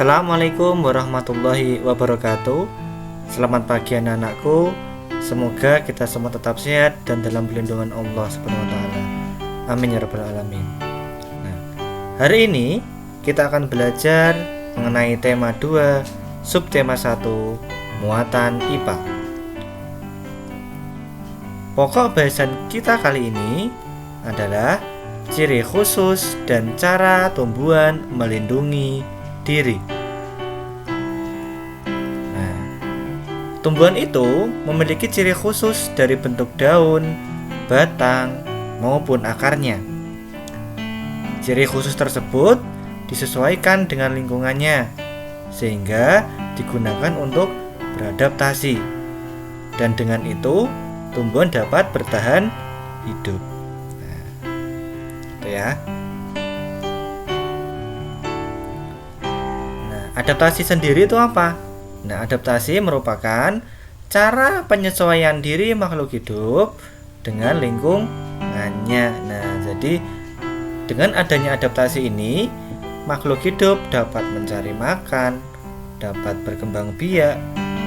Assalamualaikum warahmatullahi wabarakatuh. Selamat pagi anak-anakku. Semoga kita semua tetap sehat dan dalam perlindungan Allah Subhanahu wa taala. Amin ya rabbal alamin. Nah, hari ini kita akan belajar mengenai tema 2, subtema 1, muatan IPA. Pokok bahasan kita kali ini adalah ciri khusus dan cara tumbuhan melindungi diri. Nah, tumbuhan itu memiliki ciri khusus dari bentuk daun, batang, maupun akarnya. Ciri khusus tersebut disesuaikan dengan lingkungannya, sehingga digunakan untuk beradaptasi. Dan dengan itu, tumbuhan dapat bertahan hidup. Nah, itu ya. Adaptasi sendiri itu apa? Nah, adaptasi merupakan cara penyesuaian diri makhluk hidup dengan lingkungannya. Nah, jadi dengan adanya adaptasi ini, makhluk hidup dapat mencari makan, dapat berkembang biak,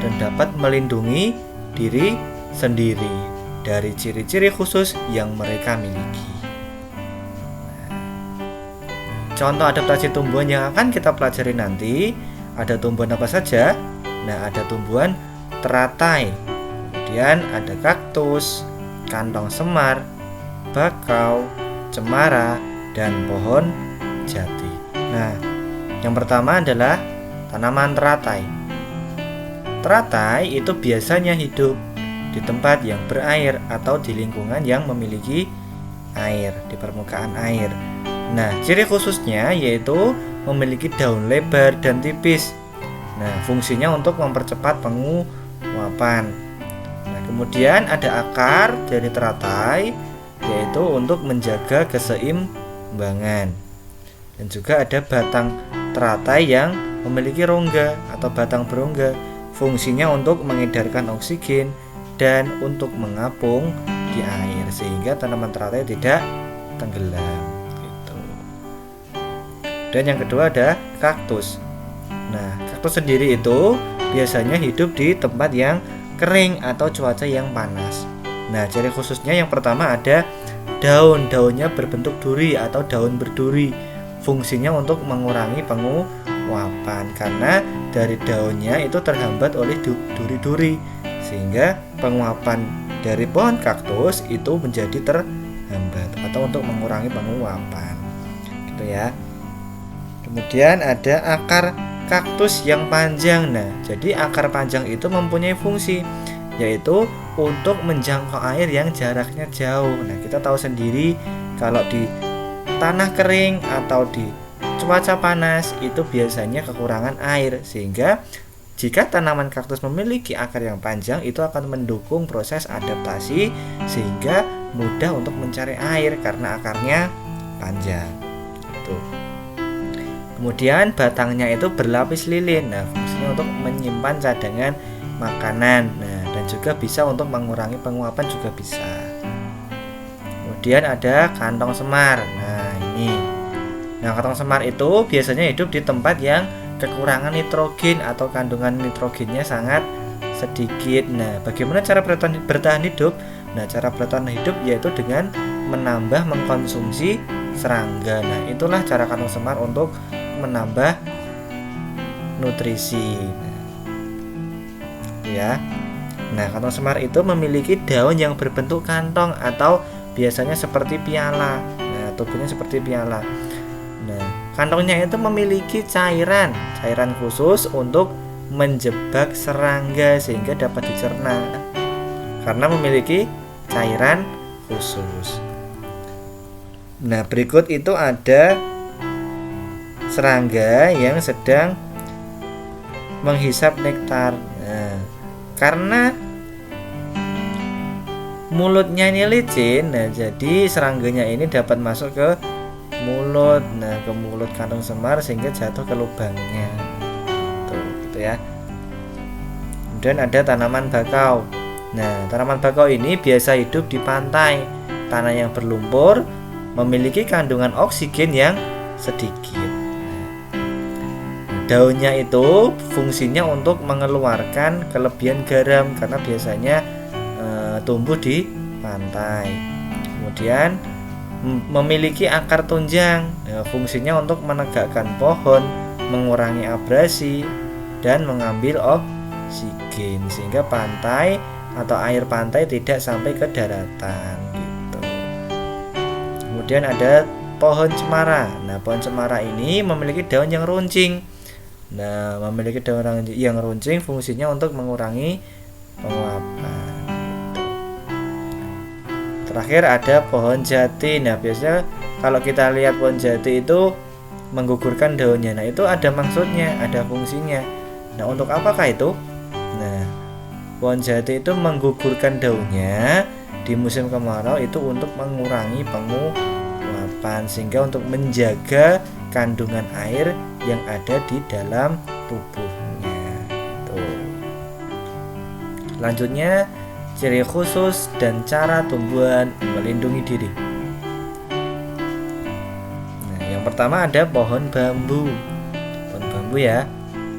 dan dapat melindungi diri sendiri dari ciri-ciri khusus yang mereka miliki. Contoh adaptasi tumbuhan yang akan kita pelajari nanti, ada tumbuhan apa saja? Nah, ada tumbuhan teratai, kemudian ada kaktus, kantong semar, bakau, cemara, dan pohon jati. Nah, yang pertama adalah tanaman teratai. Teratai itu biasanya hidup di tempat yang berair atau di lingkungan yang memiliki air, di permukaan air. Nah, ciri khususnya yaitu memiliki daun lebar dan tipis. Nah, fungsinya untuk mempercepat penguapan. Nah, kemudian ada akar dari teratai, yaitu untuk menjaga keseimbangan. Dan juga ada batang teratai yang memiliki rongga atau batang berongga. Fungsinya untuk mengedarkan oksigen dan untuk mengapung di air, sehingga tanaman teratai tidak tenggelam. Dan yang kedua ada kaktus. Nah, kaktus sendiri itu biasanya hidup di tempat yang kering atau cuaca yang panas. Nah, ciri khususnya yang pertama ada daunnya berbentuk duri atau daun berduri. Fungsinya untuk mengurangi penguapan karena dari daunnya itu terhambat oleh duri-duri, sehingga penguapan dari pohon kaktus itu menjadi terhambat atau untuk mengurangi penguapan. Gitu ya. Kemudian ada akar kaktus yang panjang. Nah, jadi akar panjang itu mempunyai fungsi, yaitu untuk menjangkau air yang jaraknya jauh. Nah, kita tahu sendiri kalau di tanah kering atau di cuaca panas itu biasanya kekurangan air, sehingga jika tanaman kaktus memiliki akar yang panjang itu akan mendukung proses adaptasi sehingga mudah untuk mencari air karena akarnya panjang. Itu. Kemudian batangnya itu berlapis lilin. Nah, fungsinya untuk menyimpan cadangan makanan. Nah, dan juga bisa untuk mengurangi penguapan juga bisa. Kemudian ada kantong semar. Nah, ini. Nah, kantong semar itu biasanya hidup di tempat yang kekurangan nitrogen atau kandungan nitrogennya sangat sedikit. Nah, bagaimana cara bertahan hidup? Nah, cara bertahan hidup yaitu dengan mengkonsumsi serangga. Nah, itulah cara kantong semar untuk menambah nutrisi. Ya. Nah, kantong semar itu memiliki daun yang berbentuk kantong atau biasanya seperti piala. Nah, tubuhnya seperti piala. Nah, kantongnya itu memiliki cairan khusus untuk menjebak serangga sehingga dapat dicerna. Karena memiliki cairan khusus. Nah, berikut itu ada serangga yang sedang menghisap nektar. Nah, karena mulutnya ini licin, nah jadi serangganya ini dapat masuk ke mulut, nah ke mulut kantong semar sehingga jatuh ke lubangnya. Gitu ya. Kemudian ada tanaman bakau. Nah, tanaman bakau ini biasa hidup di pantai, tanah yang berlumpur, memiliki kandungan oksigen yang sedikit. daunnya itu fungsinya untuk mengeluarkan kelebihan garam karena biasanya tumbuh di pantai. Kemudian memiliki akar tunjang, fungsinya untuk menegakkan pohon, mengurangi abrasi dan mengambil oksigen sehingga pantai atau air pantai tidak sampai ke daratan gitu. Kemudian ada pohon cemara. Nah, pohon cemara ini memiliki daun yang runcing. Nah, memiliki daun yang runcing fungsinya untuk mengurangi penguapan. Terakhir ada pohon jati. Nah, biasanya kalau kita lihat pohon jati itu menggugurkan daunnya. Nah, itu ada maksudnya, ada fungsinya. Nah, untuk apakah itu? Nah, pohon jati itu menggugurkan daunnya di musim kemarau itu untuk mengurangi penguapan sehingga untuk menjaga kandungan air yang ada di dalam tubuhnya. Tuh. Selanjutnya, ciri khusus dan cara tumbuhan melindungi diri. Nah, yang pertama ada pohon bambu. Pohon bambu ya.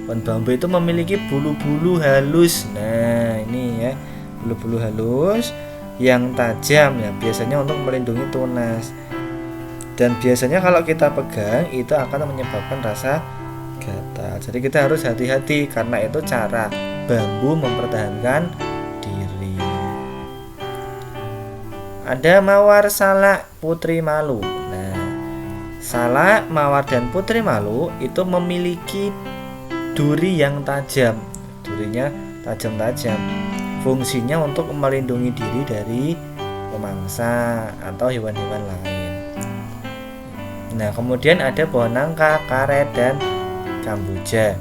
Pohon bambu itu memiliki bulu-bulu halus. Nah, ini ya, bulu-bulu halus yang tajam ya, biasanya untuk melindungi tunas. Dan biasanya kalau kita pegang itu akan menyebabkan rasa gatal. Jadi kita harus hati-hati karena itu cara bambu mempertahankan diri. Ada mawar, salak, putri malu. Nah, salak, mawar dan putri malu itu memiliki duri yang tajam. Durinya tajam-tajam. Fungsinya untuk melindungi diri dari pemangsa atau hewan-hewan lain. Nah, kemudian ada pohon nangka, karet dan kamboja.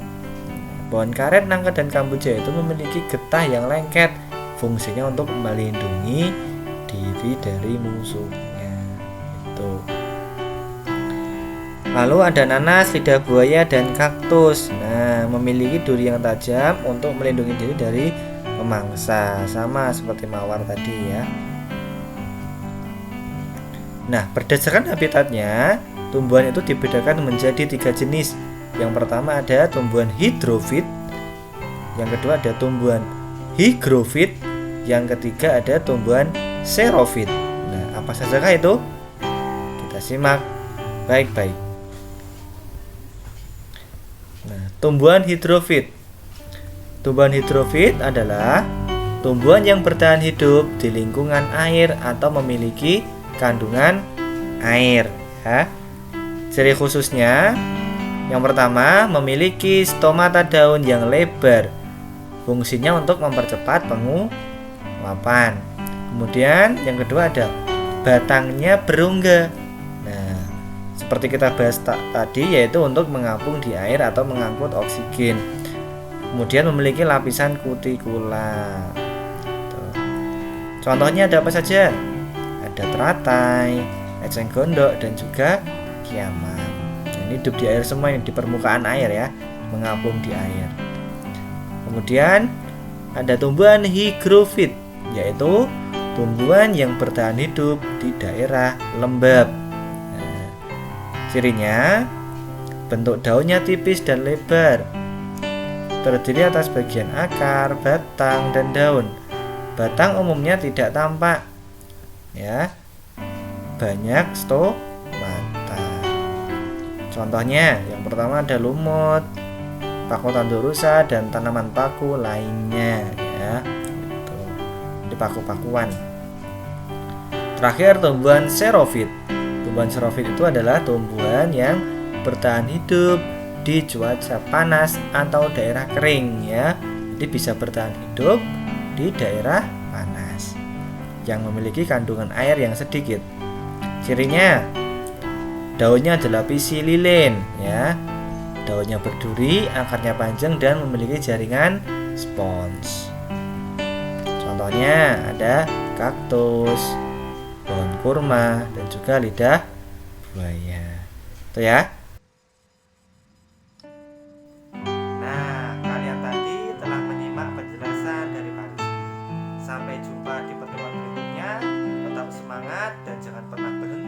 Pohon karet, nangka dan kamboja itu memiliki getah yang lengket. Fungsinya untuk melindungi diri dari musuhnya. Itu. Lalu ada nanas, lidah buaya dan kaktus. Nah, memiliki duri yang tajam untuk melindungi diri dari pemangsa, sama seperti mawar tadi ya. Nah, berdasarkan habitatnya, tumbuhan itu dibedakan menjadi 3 jenis. Yang pertama ada tumbuhan hidrofit, yang kedua ada tumbuhan higrofit, yang ketiga ada tumbuhan xerofit. Nah, apa sajakah itu? Kita simak baik-baik. Nah, tumbuhan hidrofit. Tumbuhan hidrofit adalah tumbuhan yang bertahan hidup di lingkungan air atau memiliki kandungan air ya. Ciri khususnya yang pertama memiliki stomata daun yang lebar. Fungsinya untuk mempercepat penguapan. Kemudian yang kedua ada batangnya berongga. Nah, seperti kita bahas tadi yaitu untuk mengapung di air atau mengangkut oksigen. Kemudian memiliki lapisan kutikula. Contohnya ada apa saja? Ada teratai, eceng gondok dan juga kiaman. Nah, ini hidup di air semua, ini di permukaan air ya, mengapung di air. Kemudian ada tumbuhan higrofit, yaitu tumbuhan yang bertahan hidup di daerah lembab. Nah, cirinya bentuk daunnya tipis dan lebar, terdiri atas bagian akar, batang, dan daun. Batang umumnya tidak tampak, ya, banyak stomata. Contohnya, yang pertama ada lumut, paku tanduk rusa, dan tanaman paku lainnya, ya. Di paku-pakuan. Terakhir tumbuhan xerofit. Tumbuhan xerofit itu adalah tumbuhan yang bertahan hidup di cuaca panas atau daerah kering ya. Jadi bisa bertahan hidup di daerah panas yang memiliki kandungan air yang sedikit. Cirinya daunnya adalah pisililin ya. Daunnya berduri, akarnya panjang dan memiliki jaringan spons. Contohnya ada kaktus, pohon kurma, dan juga lidah buaya. Itu ya. Nah, kalian tadi telah menyimak penjelasan dari Paris. Sampai jumpa di pertemuan berikutnya. Tetap semangat dan jangan pernah berhenti